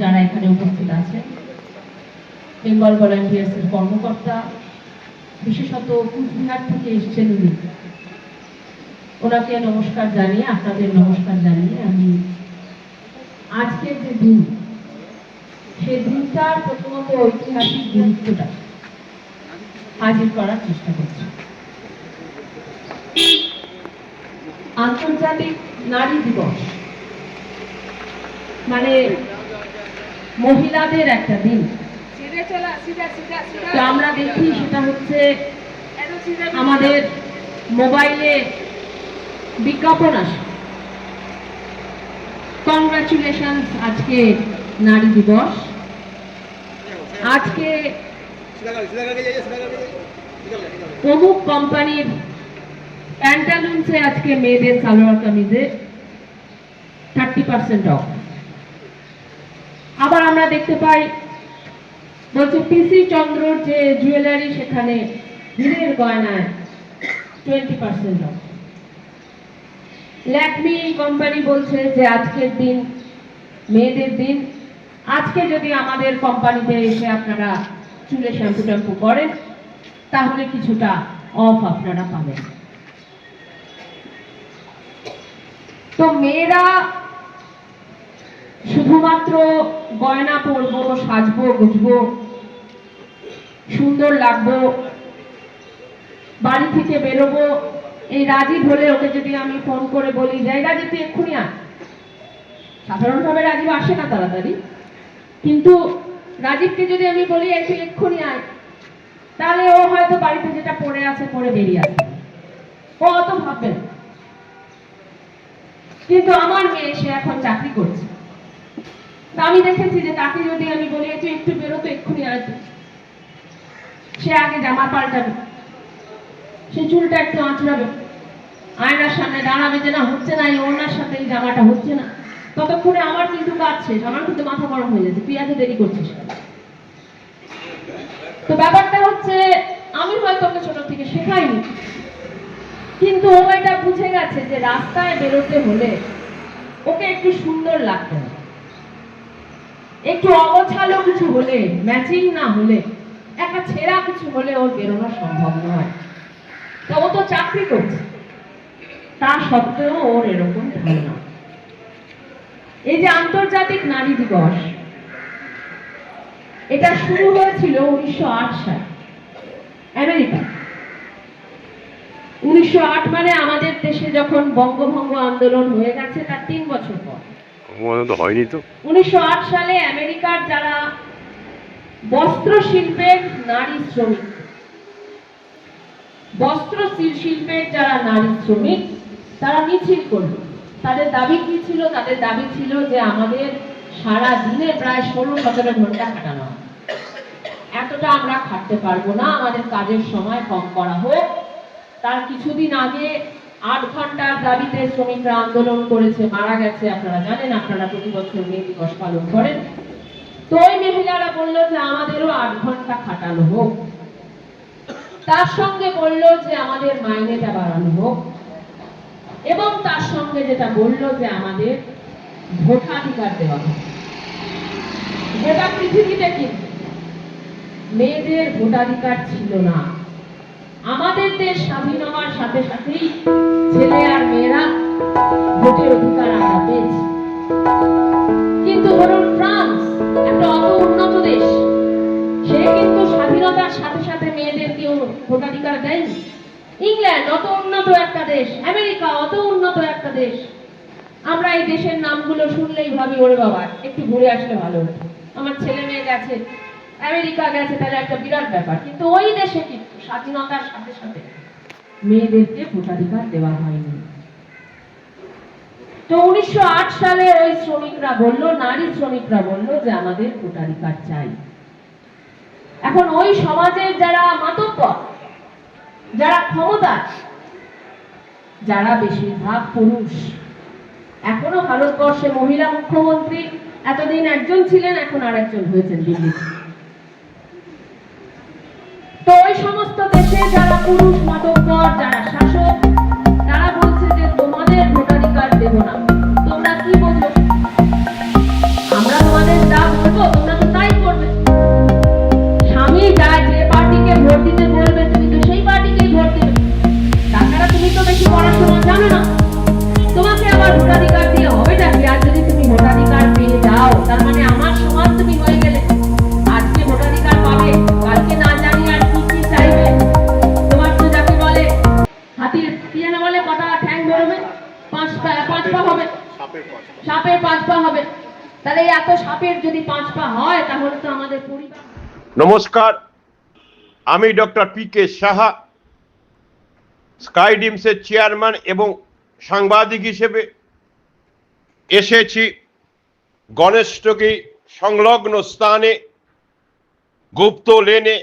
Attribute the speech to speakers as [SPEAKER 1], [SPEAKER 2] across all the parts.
[SPEAKER 1] যারা এখানে উপস্থিত আছেন, বেঙ্গল ভলান্টিয়ার্সের কর্মকর্তা, বিশেষত কুচবিহার থেকে এসছেন উনি, ওনাকে নমস্কার জানিয়ে, আপনাদের নমস্কার জানিয়ে আমি আজকের যে দিন, সেই দিনটার প্রথমত ঐতিহাসিক গুরুত্বটা হাজির করার চেষ্টা করছি। আন্তর্জাতিক নারী দিবস মানে মহিলাদের একটা দিন। তো আমরা দেখি সেটা হচ্ছে আমাদের মোবাইলে বিজ্ঞাপন আসে, কংগ্রাচুলেশনস, আজকে নারী দিবস, আজকে অমুক কোম্পানির প্যান্টালুন্সে আজকে মেয়েদের সালোয়ার কামিজে 30% অফ। আবার আমরা দেখতে পাই বলছে পিসি চন্দ্রর যে জুয়েলারি, সেখানে হীরের গয়নায় 20% অফ। ল্যাকমি কোম্পানি বলছে যে আজকের দিন মেয়েদের দিন, আজকে যদি আমাদের কোম্পানিতে এসে আপনারা চুলে শ্যাম্পু ট্যাম্পু করেন তাহলে কিছুটা অফ আপনারা পাবেন। তো মেয়েরা শুধুমাত্র গয়না পরবো, সাজবো, গুজবো, সুন্দর লাগবো, বাড়ি থেকে বেরোবো, এই রাজীব হলে ওকে যদি আমি ফোন করে বলি যে রাজীব তুই এক্ষুনি আয়, সাধারণভাবে রাজীব আসে না তাড়াতাড়ি, কিন্তু রাজীবকে যদি আমি বলি তুই এক্ষুনি আয়, তাহলে ও হয়তো বাড়িতে যেটা পড়ে আছে পরে বেরিয়ে আসবে, ও অত ভাববে না। কিন্তু আমার মেয়ে, সে এখন চাকরি করছে, আমি দেখেছি যে তাকে যদি আমি বলি তুই একটু বেরোতো, এক্ষুনি আসবে, সে আগে জামা পাল্টাবে, সে চুলটা একটু আঁচড়াবে, আয়নার সামনে দাঁড়াবে যে না হচ্ছে না, এই ওনার সাথে এই জামাটা হচ্ছে না, ততক্ষণে আমার কিন্তু কাজ শেষ, আমার কিন্তু মাথা গরম হয়ে যাচ্ছে, তুই এত দেরি করছিস। তো ব্যাপারটা হচ্ছে আমি হয়তো ওকে ছোট থেকে শেখাইনি, কিন্তু ও এটা বুঝে গেছে যে রাস্তায় বেরোতে হলে ওকে একটু সুন্দর লাগতে হবে, একটু অগোছালো কিছু হলে, ম্যাচিং না হলে, একটা ছেঁড়া কিছু হলে ওর বেরোনো সম্ভব নয়। তো ও তো চাকরি করছে, তা সত্ত্বেও ওর এরকম ধারণা। এই যে আন্তর্জাতিক নারী দিবস, এটা শুরু হয়েছিল 1908 সালে আমেরিকা। 1908 মানে আমাদের দেশে যখন বঙ্গভঙ্গ আন্দোলন হয়ে গেছে তার 3 বছর পর।
[SPEAKER 2] হয়নি তো।
[SPEAKER 1] 1908 সালে আমেরিকার যারা বস্ত্র শিল্পের নারী শ্রমিক, বস্ত্র শিল্পের যারা নারী শ্রমিক, তারা মিছিল করল। তাদের দাবি কি ছিল? তাদের দাবি ছিল যে আমাদের সারা দিনে প্রায় 16-17 ঘন্টা খাটানো হয়, এতটা আমরা খাটতে পারবো না, আমাদের কাজের সময় কম করা হোক। তার কিছুদিন আগে 8 ঘন্টার দাবিতে শ্রমিকরা আন্দোলন করেছে, মারা গেছে, আপনারা জানেন, আপনারা প্রতি বছর মে দিবস পালন করেন। তো ওই মহিলারা বললো যে আমাদেরও 8 ঘন্টা খাটানো হোক, তার সঙ্গে বললো যে আমাদের মাইনেটা বাড়ানো হোক, এবং তার সঙ্গে যেটা বললো যে আমাদের ভোটাধিকার দেওয়া হোক। গোটা পৃথিবীতে কিন্তু মেয়েদের ভোটাধিকার ছিল না। আমাদের দেশ স্বাধীন হওয়ার সাথে সাথেই ছেলে আর মেয়েরা ভোটের অধিকার আমরা পেয়েছি। কিন্তু ধরুন ফ্রান্স, একটা অত উন্নত দেশ, সে কিন্তু স্বাধীনতার সাথে সাথে মেয়েদেরকে ভোটাধিকার দেয়নি। ইংল্যান্ড অত উন্নত একটা দেশ, আমেরিকা অত উন্নত একটা দেশ, আমরা এই দেশের নামগুলো শুনলেই ভাবি ওরে বাবা একটু ঘুরে আসলে ভালো হতো, আমার ছেলে মেয়ে গেছে, আমেরিকা গেছে, তাহলে একটা বিরাট ব্যাপার। কিন্তু ওই দেশে কিন্তু স্বাধীনতার সাথে সাথে মেয়েদেরকে ভোটাধিকার দেওয়া হয়নি। তো 1908 সালে ওই শ্রমিকরা বলল, নারী শ্রমিকরা বলল যে আমাদের ভোটাধিকার চাই। এখন ওই সমাজের যারা মাতব্বর, যারা ক্ষমতা, যারা বেশিরভাগ পুরুষ, এখনো ভারতবর্ষে মহিলা মুখ্যমন্ত্রী এতদিন একজন ছিলেন, এখন আর একজন হয়েছেন দিল্লিতে। তো ওই সমস্ত দেশে যারা পুরুষ মাতব্বর, যারা শাসক, তারা বলছে যে তোমাদের ভোটাধিকার দেব না, তোমরা কি বলছো, আমরা তোমাদের হবে, পাঁচ পা হবে, সাপের 5 পা হবে। তাহলে এই এত সাপের যদি 5 পা হয় তাহলে তো আমাদের পরিবার।
[SPEAKER 3] নমস্কার, আমি ডক্টর পি.কে. সাহা, স্কাই ডিমসের চেয়ারম্যান এবং সাংবাদিক হিসেবে এসেছি গণেশটকি সংলগ্ন স্থানে গুপ্ত লেনে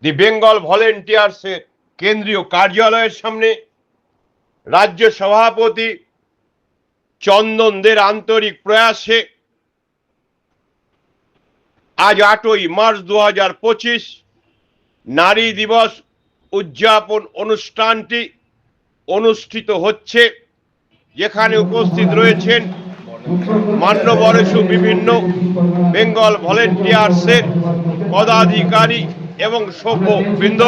[SPEAKER 3] দি বেঙ্গল ভলেন্টিয়ার্সের কেন্দ্রীয় কার্যালয়ের সামনে রাজ্য সভাপতি চন্দন দের আন্তরিক প্রয়াসে আজ 8ই মার্চ 2025 নারী দিবস উদযাপন অনুষ্ঠানটি অনুষ্ঠিত হচ্ছে, যেখানে উপস্থিত রয়েছেন মান্যবরেষু বিভিন্ন বেঙ্গল ভলেন্টিয়ার্সের পদাধিকারী এবং সভ্যবৃন্দ।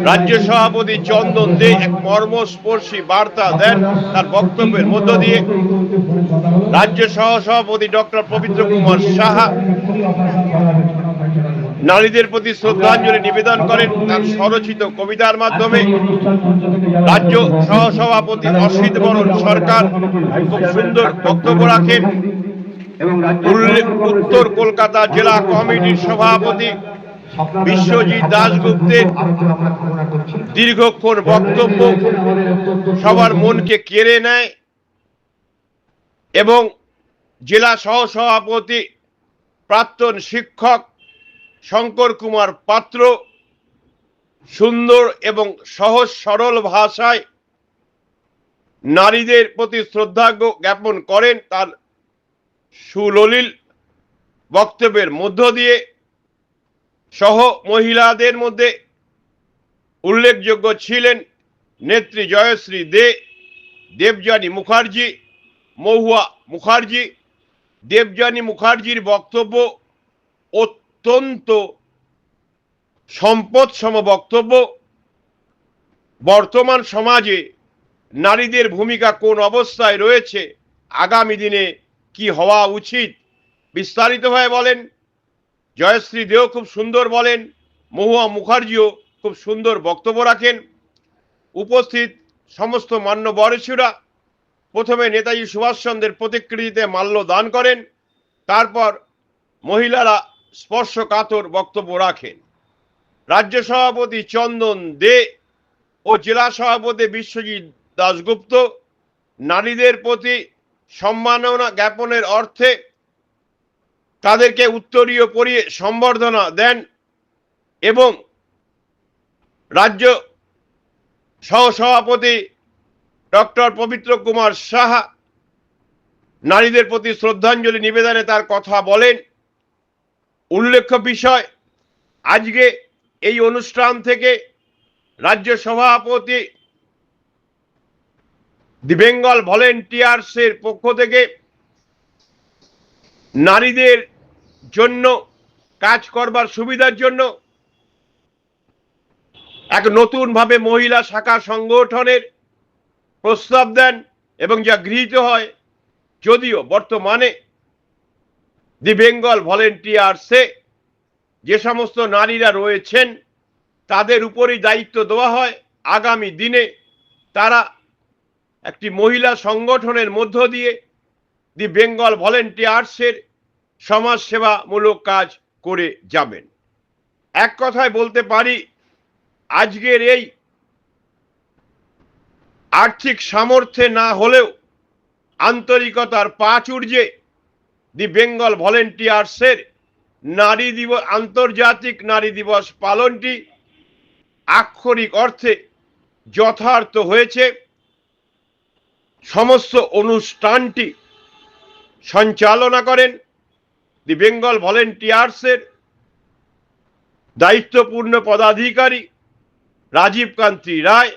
[SPEAKER 3] রাজ্য সভাপতি চন্দন দে এক মর্মস্পর্শী বার্তা দেন তার বক্তব্যের মধ্য দিয়ে। রাজ্য সহসভাপতি ডক্টর পবিত্র কুমার সাহা নারীদের প্রতি শ্রদ্ধাঞ্জলি নিবেদন করেন তার স্বরচিত কবিতার মাধ্যমে। রাজ্য সহসভাপতি অসিত বরণ সরকার খুব সুন্দর বক্তব্য রাখেন। উত্তর কলকাতা জেলা কমিটির সভাপতি বিশ্বজিৎ দাশগুপ্তের দীর্ঘক্ষণ বক্তব্য সবার মনকে কেড়ে নেয় এবং জেলা সহসভাপতি প্রাক্তন শিক্ষক শঙ্কর কুমার পাত্র সুন্দর এবং সহজ সরল ভাষায় নারীদের প্রতি শ্রদ্ধা জ্ঞাপন করেন তার সুললিত বক্তব্যের মধ্য দিয়ে। সহ মহিলাদের মধ্যে উল্লেখযোগ্য ছিলেন নেত্রী জয়শ্রী দে, দেবযানী মুখার্জি, মহুয়া মুখার্জি। দেবযানী মুখার্জির বক্তব্য অত্যন্ত সম্পদসম বক্তব্য। বর্তমান সমাজে নারীদের ভূমিকা কোন অবস্থায় রয়েছে, আগামী দিনে কি হওয়া উচিত বিস্তারিতভাবে বলেন। জয়শ্রী দেও খুব সুন্দর বলেন, মহুয়া মুখার্জিও খুব সুন্দর বক্তব্য রাখেন। উপস্থিত সমস্ত মান্যবরেষুরা প্রথমে নেতাজি সুভাষচন্দ্রের প্রতিকৃতিতে মাল্য দান করেন, তারপর মহিলারা স্পর্শকাতর বক্তব্য রাখেন। রাজ্য সভাপতি চন্দন দে ও জেলা সভাপতি বিশ্বজিৎ দাশগুপ্ত নারীদের প্রতি সম্মাননা জ্ঞাপনের অর্থে তাদেরকে উত্তরীয় পরিয়ে সম্বর্ধনা দেন এবং রাজ্য সহসভাপতি ডক্টর পবিত্র কুমার সাহা নারীদের প্রতি শ্রদ্ধাঞ্জলি নিবেদনে তার কথা বলেন। উল্লেখ্য বিষয়, আজকে এই অনুষ্ঠান থেকে রাজ্য সভাপতি দি বেঙ্গল ভলেন্টিয়ার্সের পক্ষ থেকে নারীদের জন্য কাজ করবার সুবিধার জন্য এক নতুনভাবে মহিলা শাখা সংগঠনের প্রস্তাব দেন এবং যা গৃহীত হয়। যদিও বর্তমানে দি বেঙ্গল ভলেন্টিয়ার্সে যে সমস্ত নারীরা রয়েছেন তাদের উপরই দায়িত্ব দেওয়া হয়, আগামী দিনে তারা একটি মহিলা সংগঠনের মধ্য দিয়ে দি বেঙ্গল ভলেন্টিয়ার্সের সমাজসেবামূলক কাজ করে যাবেন। এক কথায় বলতে পারি, আজকের এই আর্থিক সামর্থ্যে না হলেও আন্তরিকতার প্রাচুর্যে দি বেঙ্গল ভলেন্টিয়ার্সের নারী দিবস, আন্তর্জাতিক নারী দিবস পালনটি আক্ষরিক অর্থে যথার্থ হয়েছে। সমস্ত অনুষ্ঠানটি সঞ্চালনা করেন দি বেঙ্গল ভলেন্টিয়ার্সের দায়িত্বপূর্ণ পদাধিকারী রাজীব কান্তি রায়।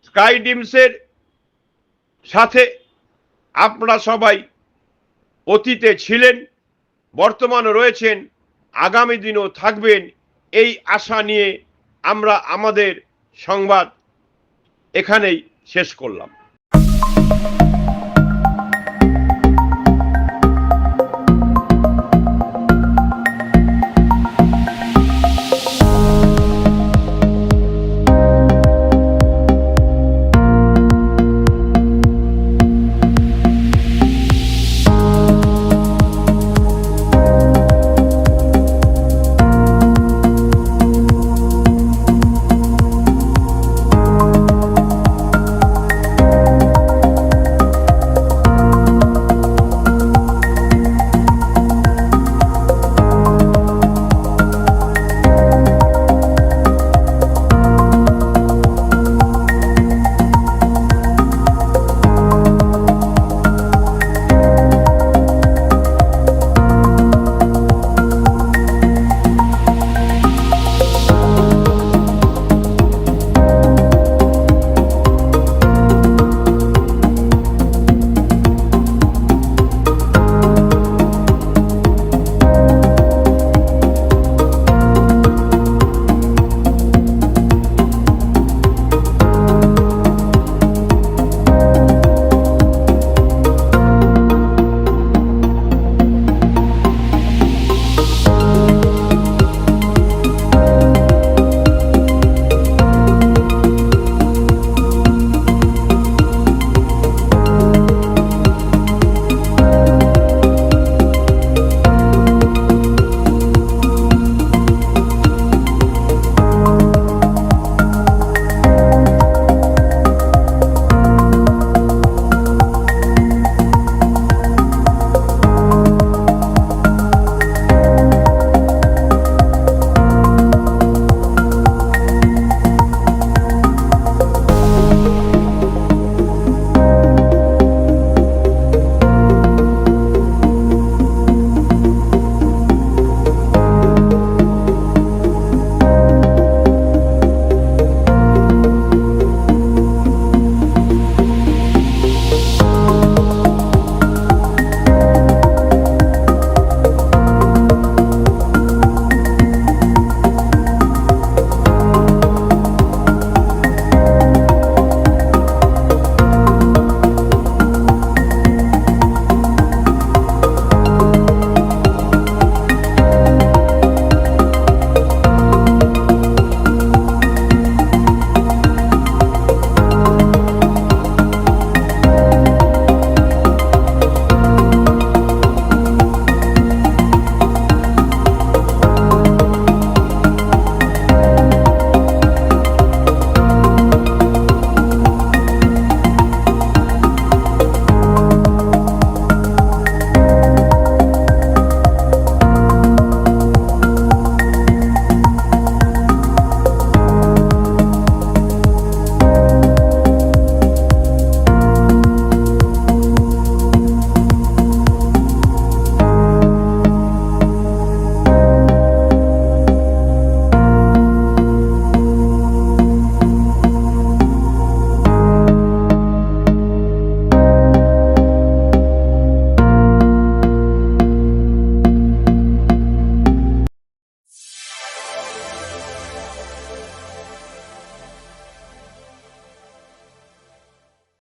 [SPEAKER 3] স্কাই ডিমসের সাথে আপনারা সবাই অতীতে ছিলেন, বর্তমানে রয়েছেন, আগামী দিনও থাকবেন, এই আশা নিয়ে আমরা আমাদের সংবাদ এখানেই শেষ করলাম।